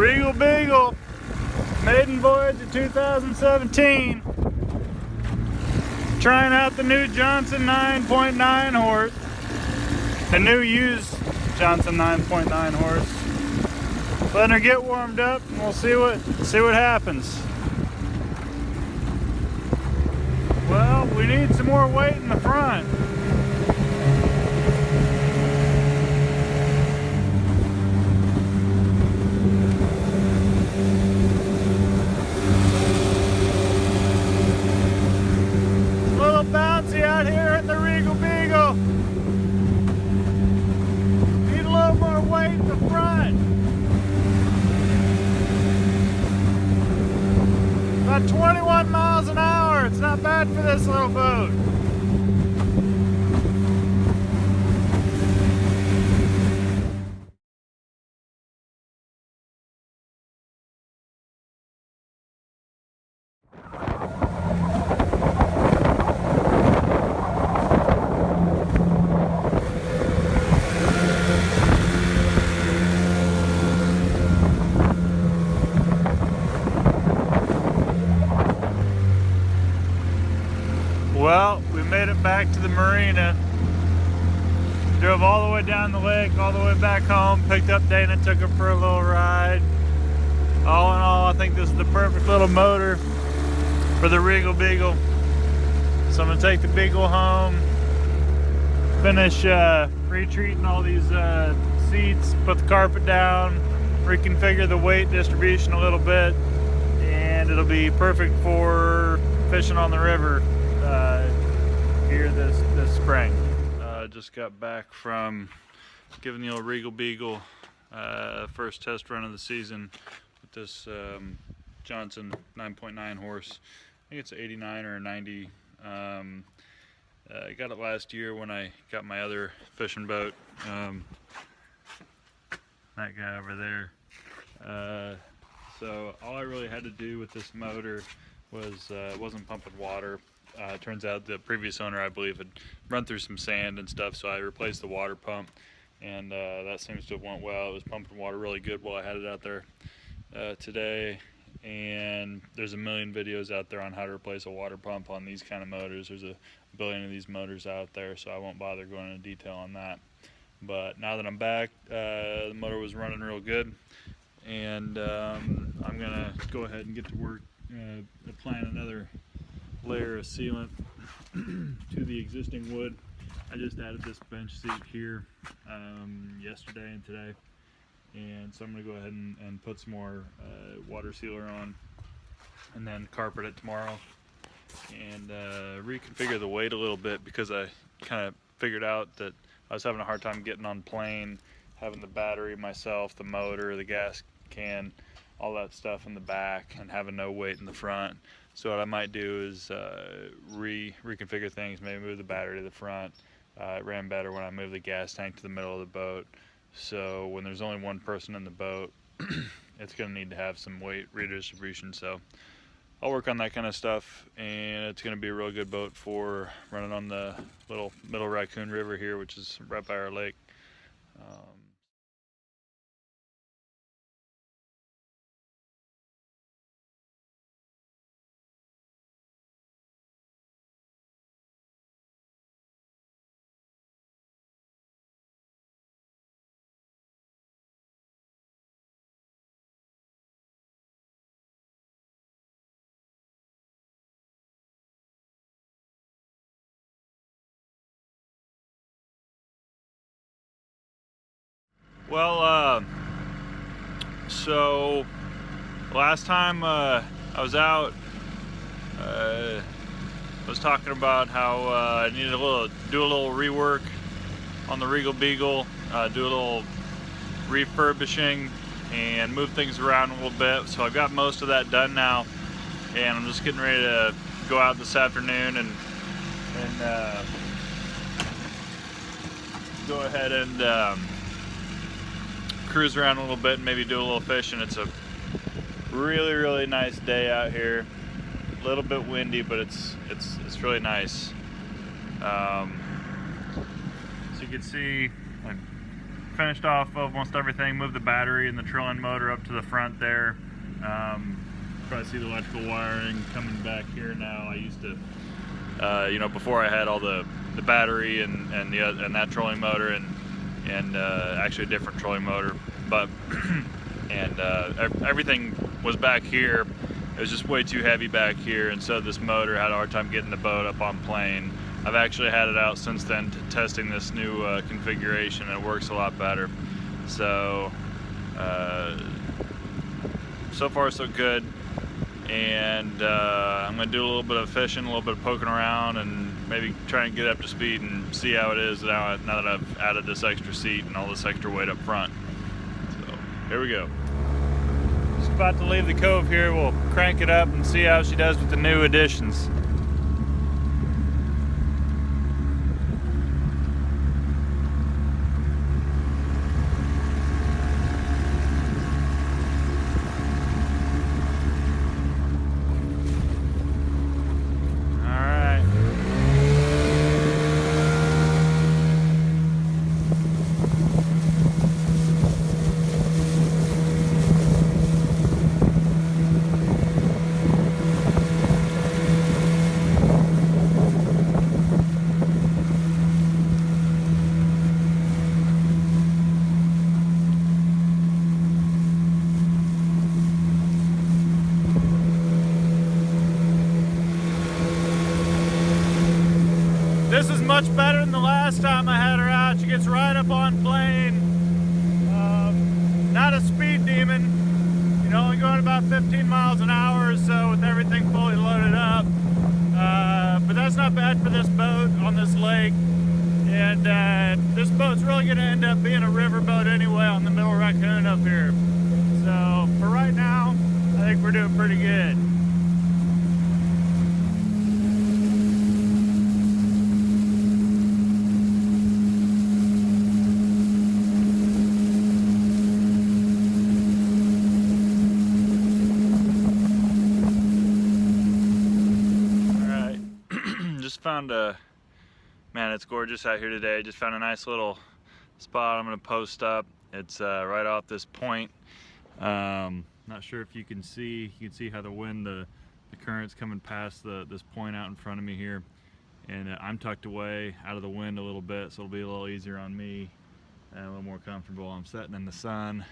Regal Beagle, maiden voyage of 2017. Trying out the new Johnson 9.9 horse. The new used Johnson 9.9 horse. Letting her get warmed up and we'll see what happens. Well, we need some more weight in the front. Bouncy out here at the Regal Beagle. Need a little more weight in the front. About 21 miles an hour. It's not bad for this little boat. Well, we made it back to the marina. Drove all the way down the lake, all the way back home, picked up Dana, took her for a little ride. All in all, I think this is the perfect little motor for the Regal Beagle. So I'm gonna take the Beagle home, finish retreating all these seats, put the carpet down, reconfigure the weight distribution a little bit, and it'll be perfect for fishing on the river here this spring. Just got back from giving the old Regal Beagle first test run of the season with this Johnson 9.9 horse. I think it's an 89 or a 90. I got it last year when I got my other fishing boat. That guy over there. So all I really had to do with this motor was it wasn't pumping water. Turns out the previous owner, I believe, had run through some sand and stuff, so I replaced the water pump, and that seems to have went well. It was pumping water really good while I had it out there today, and there's a million videos out there on how to replace a water pump on these kind of motors. There's a billion of these motors out there, so I won't bother going into detail on that. But now that I'm back, the motor was running real good, and I'm gonna go ahead and get to work applying another layer of sealant to the existing wood. I just added this bench seat here yesterday and today, and so I'm going to go ahead and put some more water sealer on and then carpet it tomorrow and reconfigure the weight a little bit, because I kind of figured out that I was having a hard time getting on plane, having the battery myself, the motor, the gas can, all that stuff in the back, and having no weight in the front. So what I might do is reconfigure things, maybe move the battery to the front. It ran better when I moved the gas tank to the middle of the boat. So when there's only one person in the boat, it's going to need to have some weight redistribution. So I'll work on that kind of stuff, and it's going to be a real good boat for running on the little Middle Raccoon River here, which is right by our lake. Well, so last time I was out, I was talking about how I needed do a little rework on the Regal Beagle, do a little refurbishing and move things around a little bit. So I've got most of that done now, and I'm just getting ready to go out this afternoon and go ahead and cruise around a little bit and maybe do a little fishing. It's a really nice day out here. A little bit windy, but it's really nice. So you can see, finished off almost everything. Moved the battery and the trolling motor up to the front there. Probably see the electrical wiring coming back here now. I used to, you know, before I had all the battery and that trolling motor and actually a different trolling motor, but and everything was back here. It was just way too heavy back here, and so this motor had a hard time getting the boat up on plane. I've actually had it out since then testing this new configuration, and it works a lot better. So so far so good, and I'm gonna do a little bit of fishing, a little bit of poking around, and maybe try and get up to speed and see how it is now that I've added this extra seat and all this extra weight up front. So here we go. Just about to leave the cove here. We'll crank it up and see how she does with the new additions. This is much better than the last time I had her out. She gets right up on plane. Not a speed demon. You know, only going about 15 miles an hour or so with everything fully loaded up. But that's not bad for this boat on this lake. And this boat's really going to end up being a river boat anyway on the Middle Raccoon up here. So for right now, I think we're doing pretty good. Found a, man, it's gorgeous out here today. Just found a nice little spot I'm gonna post up. It's right off this point. Not sure if you can see how the wind, the current's coming past this point out in front of me here, and I'm tucked away out of the wind a little bit, so it'll be a little easier on me and a little more comfortable. I'm sitting in the sun,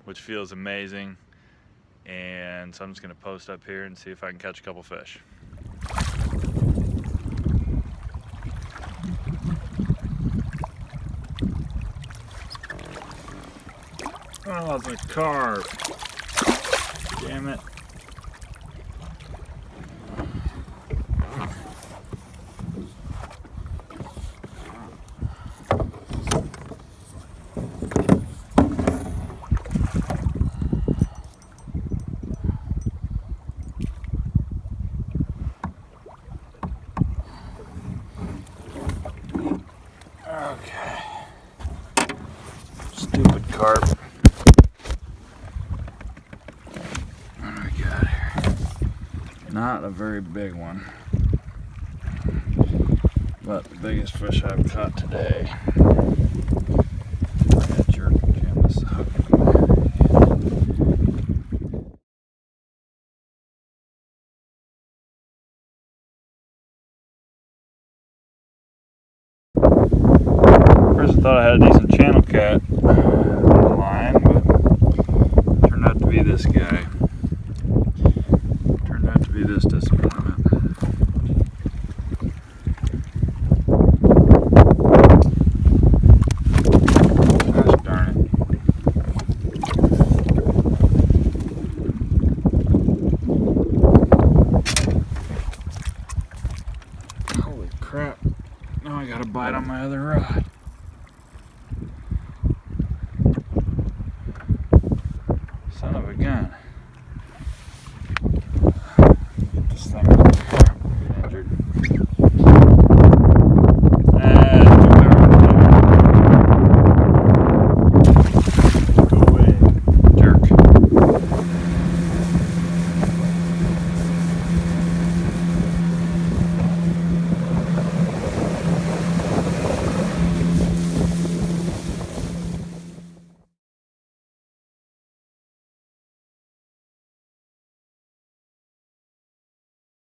which feels amazing, and so I'm just gonna post up here and see if I can catch a couple fish. Oh, it's a carp. Damn it. Okay. Stupid carp. Not a very big one, but the biggest fish I've caught today. That jerk jam this hook. First I thought I had a decent channel cat on the line, but it turned out to be this guy. Be this disappointment. Gosh darn it. Holy crap. Now I got a bite on my other rod.